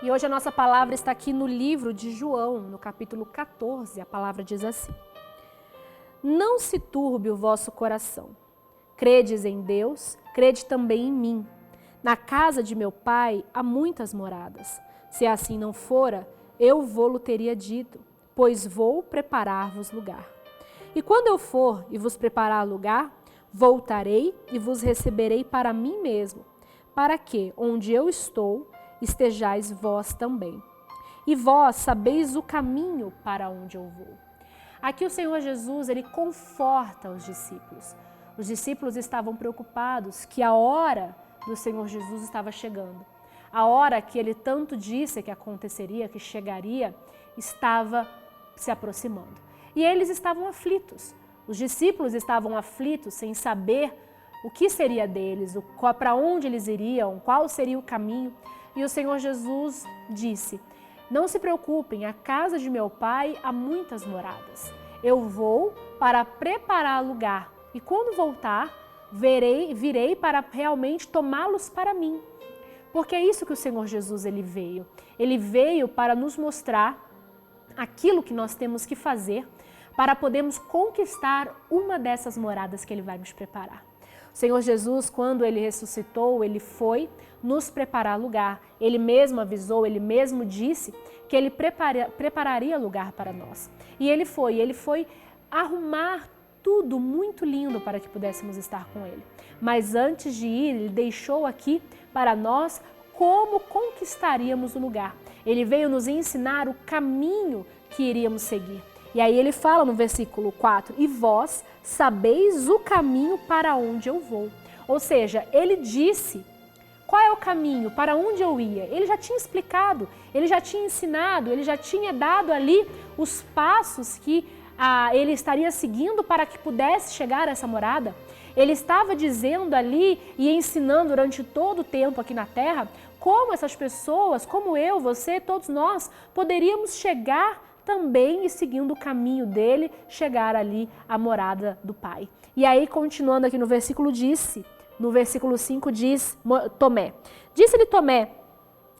E hoje a nossa palavra está aqui no livro de João, no capítulo 14, a palavra diz assim: Não se turbe o vosso coração. Credes em Deus, crede também em mim. Na casa de meu pai há muitas moradas. Se assim não fora, eu vô-lo teria dito, pois vou preparar-vos lugar. E quando eu for e vos preparar lugar, voltarei e vos receberei para mim mesmo, para que, onde eu estou, estejais vós também. E vós sabeis o caminho para onde eu vou. Aqui o Senhor Jesus, ele conforta os discípulos. Os discípulos estavam preocupados que a hora do Senhor Jesus estava chegando. A hora que ele tanto disse que aconteceria, que chegaria, estava se aproximando. E eles estavam aflitos. Os discípulos estavam aflitos, sem saber o que seria deles, para onde eles iriam, qual seria o caminho. E o Senhor Jesus disse: Não se preocupem, a casa de meu pai há muitas moradas. Eu vou para preparar lugar e quando voltar, virei para realmente tomá-los para mim. Porque é isso que o Senhor Jesus ele veio. Ele veio para nos mostrar aquilo que nós temos que fazer para podermos conquistar uma dessas moradas que ele vai nos preparar. O Senhor Jesus, quando ele ressuscitou, ele foi nos preparar lugar. Ele mesmo avisou, ele mesmo disse que ele prepararia lugar para nós. E ele foi arrumar tudo muito lindo para que pudéssemos estar com ele. Mas antes de ir, ele deixou aqui para nós como conquistaríamos o lugar. Ele veio nos ensinar o caminho que iríamos seguir. E aí ele fala no versículo 4, e vós sabeis o caminho para onde eu vou. Ou seja, ele disse qual é o caminho, para onde eu ia. Ele já tinha explicado, ele já tinha ensinado, ele já tinha dado ali os passos que ele estaria seguindo para que pudesse chegar a essa morada. Ele estava dizendo ali e ensinando durante todo o tempo aqui na terra como essas pessoas, como eu, você, todos nós, poderíamos chegar também e seguindo o caminho dele, chegar ali à morada do Pai. E aí, continuando aqui no versículo 5 diz Tomé. Disse-lhe Tomé: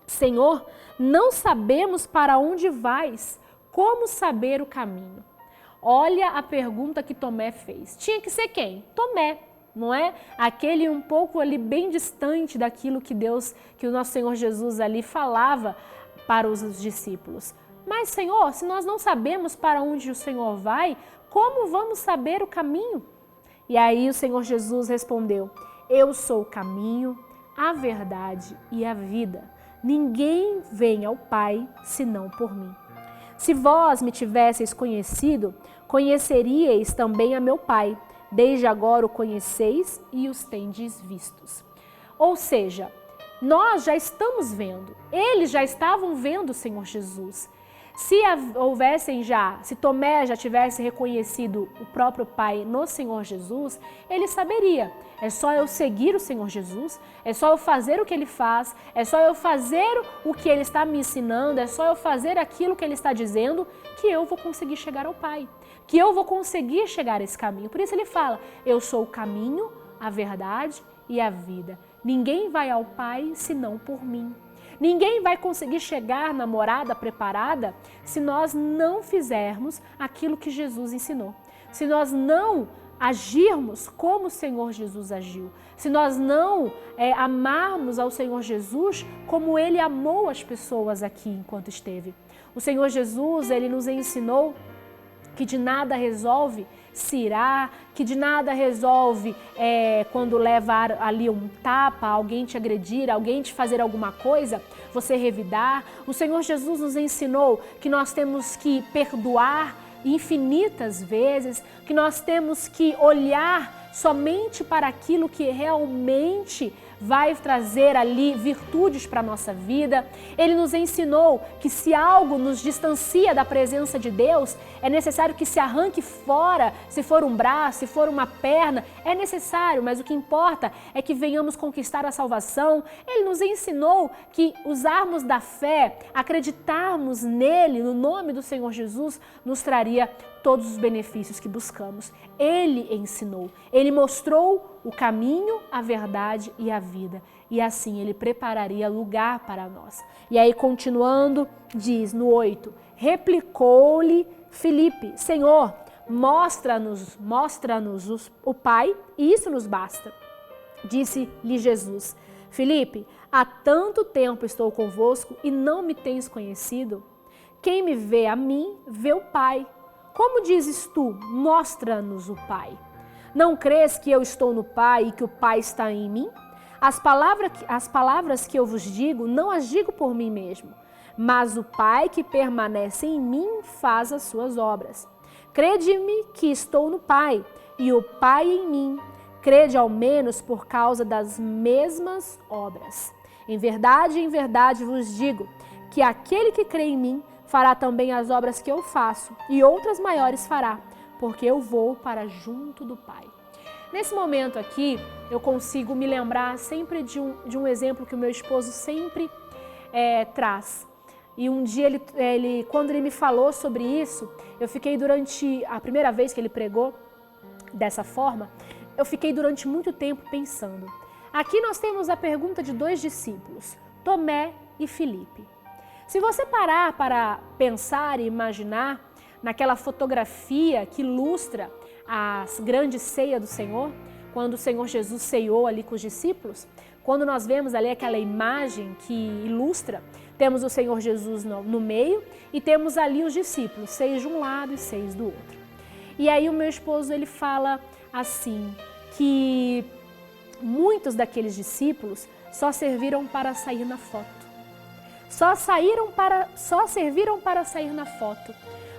Senhor, não sabemos para onde vais, como saber o caminho? Olha a pergunta que Tomé fez. Tinha que ser quem? Tomé, não é? Aquele um pouco ali bem distante daquilo que o nosso Senhor Jesus ali falava para os discípulos. Mas, Senhor, se nós não sabemos para onde o Senhor vai, como vamos saber o caminho? E aí o Senhor Jesus respondeu: Eu sou o caminho, a verdade e a vida. Ninguém vem ao Pai senão por mim. Se vós me tivesseis conhecido, conheceríeis também a meu Pai. Desde agora o conheceis e os tendes vistos. Ou seja, nós já estamos vendo, eles já estavam vendo o Senhor Jesus. Se Tomé já tivesse reconhecido o próprio Pai no Senhor Jesus, ele saberia. É só eu seguir o Senhor Jesus, é só eu fazer o que ele faz, é só eu fazer o que ele está me ensinando, é só eu fazer aquilo que ele está dizendo, que eu vou conseguir chegar ao Pai, que eu vou conseguir chegar a esse caminho. Por isso ele fala: eu sou o caminho, a verdade e a vida. Ninguém vai ao Pai senão por mim. Ninguém vai conseguir chegar na morada preparada se nós não fizermos aquilo que Jesus ensinou. Se nós não agirmos como o Senhor Jesus agiu. Se nós não amarmos ao Senhor Jesus como Ele amou as pessoas aqui enquanto esteve. O Senhor Jesus, Ele nos ensinou que de nada resolve se irar, que de nada resolve quando levar ali um tapa, alguém te agredir, alguém te fazer alguma coisa, você revidar. O Senhor Jesus nos ensinou que nós temos que perdoar infinitas vezes, que nós temos que olhar somente para aquilo que realmente vai trazer ali virtudes para a nossa vida. Ele nos ensinou que se algo nos distancia da presença de Deus, é necessário que se arranque fora, se for um braço, se for uma perna, é necessário, mas o que importa é que venhamos conquistar a salvação. Ele nos ensinou que usarmos da fé, acreditarmos nele, no nome do Senhor Jesus, nos traria todos os benefícios que buscamos. Ele ensinou, ele mostrou o caminho, a verdade e a vida. E assim ele prepararia lugar para nós. E aí continuando, diz no 8, replicou-lhe Filipe, Senhor, mostra-nos o Pai e isso nos basta. Disse-lhe Jesus, Filipe, há tanto tempo estou convosco e não me tens conhecido? Quem me vê a mim, vê o Pai. Como dizes tu, mostra-nos o Pai? Não crês que eu estou no Pai e que o Pai está em mim? As palavras que eu vos digo, não as digo por mim mesmo, mas o Pai que permanece em mim faz as suas obras. Crede-me que estou no Pai e o Pai em mim. Crede ao menos por causa das mesmas obras. Em verdade vos digo que aquele que crê em mim fará também as obras que eu faço e outras maiores fará, porque eu vou para junto do Pai. Nesse momento aqui, eu consigo me lembrar sempre de um exemplo que o meu esposo sempre traz. E um dia, quando ele me falou sobre isso, eu fiquei durante a primeira vez que ele pregou dessa forma, eu fiquei durante muito tempo pensando. Aqui nós temos a pergunta de 2 discípulos, Tomé e Filipe. Se você parar para pensar e imaginar naquela fotografia que ilustra a grande ceia do Senhor, quando o Senhor Jesus ceiou ali com os discípulos, quando nós vemos ali aquela imagem que ilustra, temos o Senhor Jesus no meio e temos ali os discípulos, 6 de um lado e 6 do outro. E aí o meu esposo ele fala assim, que muitos daqueles discípulos só serviram para sair na foto. Só serviram para sair na foto.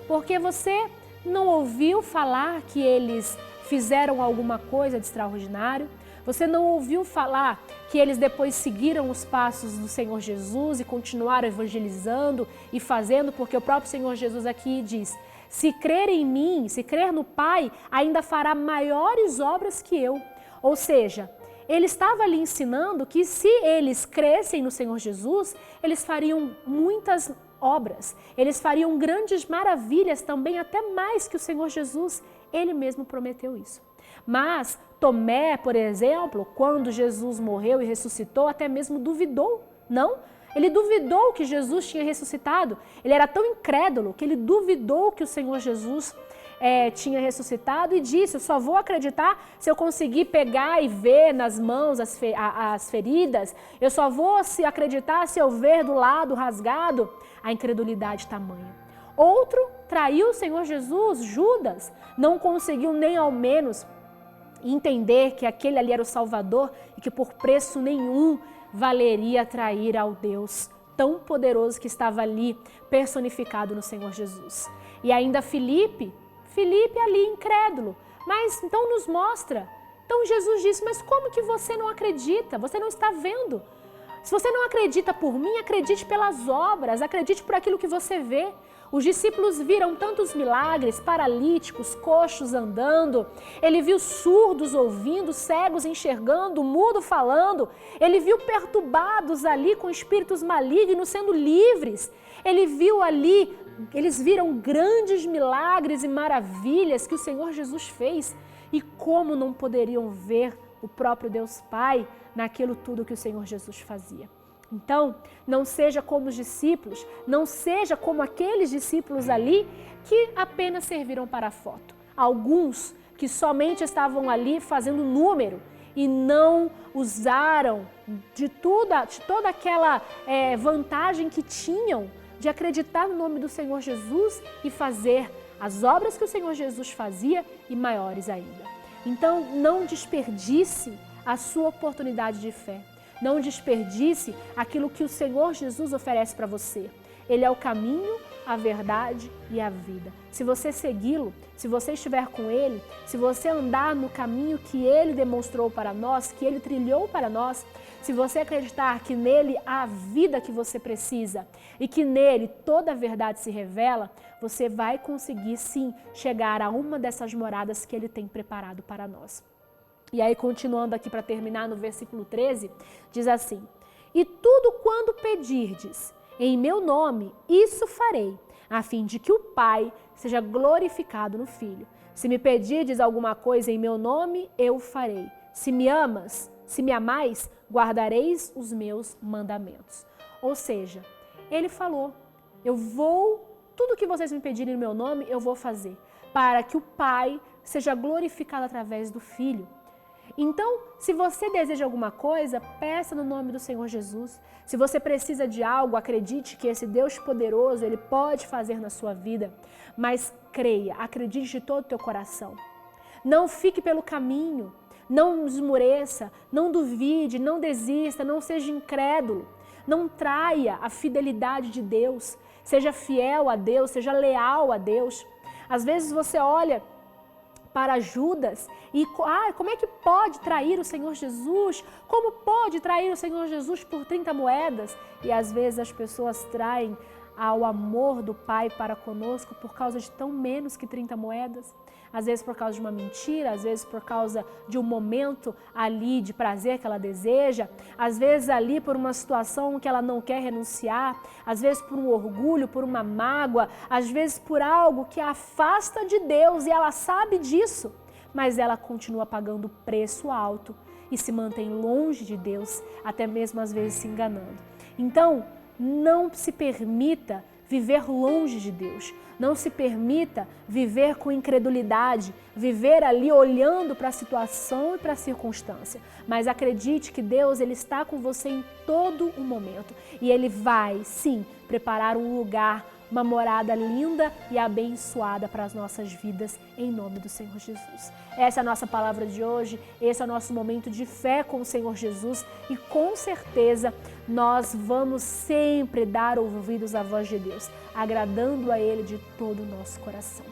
Porque você não ouviu falar que eles fizeram alguma coisa de extraordinário. Você não ouviu falar que eles depois seguiram os passos do Senhor Jesus e continuaram evangelizando e fazendo, porque o próprio Senhor Jesus aqui diz, se crer em mim, se crer no Pai, ainda fará maiores obras que eu. Ou seja, ele estava ali ensinando que se eles crescem no Senhor Jesus, eles fariam muitas obras, eles fariam grandes maravilhas também, até mais que o Senhor Jesus, ele mesmo prometeu isso. Mas Tomé, por exemplo, quando Jesus morreu e ressuscitou, até mesmo duvidou, não? Ele duvidou que Jesus tinha ressuscitado. Ele era tão incrédulo que ele duvidou que o Senhor Jesus tinha ressuscitado e disse, eu só vou acreditar se eu conseguir pegar e ver nas mãos as feridas, eu só vou acreditar se eu ver do lado rasgado, a incredulidade tamanha. Outro traiu o Senhor Jesus, Judas, não conseguiu nem ao menos entender que aquele ali era o Salvador e que por preço nenhum valeria trair ao Deus tão poderoso que estava ali personificado no Senhor Jesus. E ainda Filipe ali incrédulo, mas então nos mostra. Então Jesus disse, mas como que você não acredita? Você não está vendo. Se você não acredita por mim, acredite pelas obras, acredite por aquilo que você vê. Os discípulos viram tantos milagres, paralíticos, coxos andando, ele viu surdos ouvindo, cegos enxergando, mudo falando, ele viu perturbados ali com espíritos malignos sendo livres, ele viu ali, eles viram grandes milagres e maravilhas que o Senhor Jesus fez. E como não poderiam ver o próprio Deus Pai naquilo tudo que o Senhor Jesus fazia? Então, não seja como os discípulos, não seja como aqueles discípulos ali que apenas serviram para a foto. Alguns que somente estavam ali fazendo número e não usaram de toda aquela vantagem que tinham de acreditar no nome do Senhor Jesus e fazer as obras que o Senhor Jesus fazia e maiores ainda. Então, não desperdice a sua oportunidade de fé. Não desperdice aquilo que o Senhor Jesus oferece para você. Ele é o caminho, a verdade e a vida. Se você segui-lo, se você estiver com Ele, se você andar no caminho que Ele demonstrou para nós, que Ele trilhou para nós, se você acreditar que nele há a vida que você precisa e que nele toda a verdade se revela, você vai conseguir sim chegar a uma dessas moradas que Ele tem preparado para nós. E aí, continuando aqui para terminar no versículo 13, diz assim, e tudo quando pedirdes em meu nome, isso farei, a fim de que o Pai seja glorificado no Filho. Se me pedirdes alguma coisa em meu nome, eu farei. Se me amais, guardareis os meus mandamentos. Ou seja, ele falou, tudo que vocês me pedirem no meu nome, eu vou fazer, para que o Pai seja glorificado através do Filho. Então, se você deseja alguma coisa, peça no nome do Senhor Jesus. Se você precisa de algo, acredite que esse Deus poderoso, Ele pode fazer na sua vida. Mas creia, acredite de todo o teu coração. Não fique pelo caminho, não esmoreça, não duvide, não desista, não seja incrédulo. Não traia a fidelidade de Deus. Seja fiel a Deus, seja leal a Deus. Às vezes você olha para Judas e como é que pode trair o Senhor Jesus? Como pode trair o Senhor Jesus por 30 moedas? E às vezes as pessoas traem ao amor do Pai para conosco por causa de tão menos que 30 moedas. Às vezes por causa de uma mentira, às vezes por causa de um momento ali de prazer que ela deseja, às vezes ali por uma situação que ela não quer renunciar, às vezes por um orgulho, por uma mágoa, às vezes por algo que a afasta de Deus e ela sabe disso, mas ela continua pagando preço alto e se mantém longe de Deus, até mesmo às vezes se enganando. Então, não se permita viver longe de Deus. Não se permita viver com incredulidade, viver ali olhando para a situação e para a circunstância. Mas acredite que Deus, Ele está com você em todo o momento. E Ele vai, sim, preparar um lugar, uma morada linda e abençoada para as nossas vidas, em nome do Senhor Jesus. Essa é a nossa palavra de hoje, esse é o nosso momento de fé com o Senhor Jesus e com certeza nós vamos sempre dar ouvidos à voz de Deus, agradando a Ele de todo o nosso coração.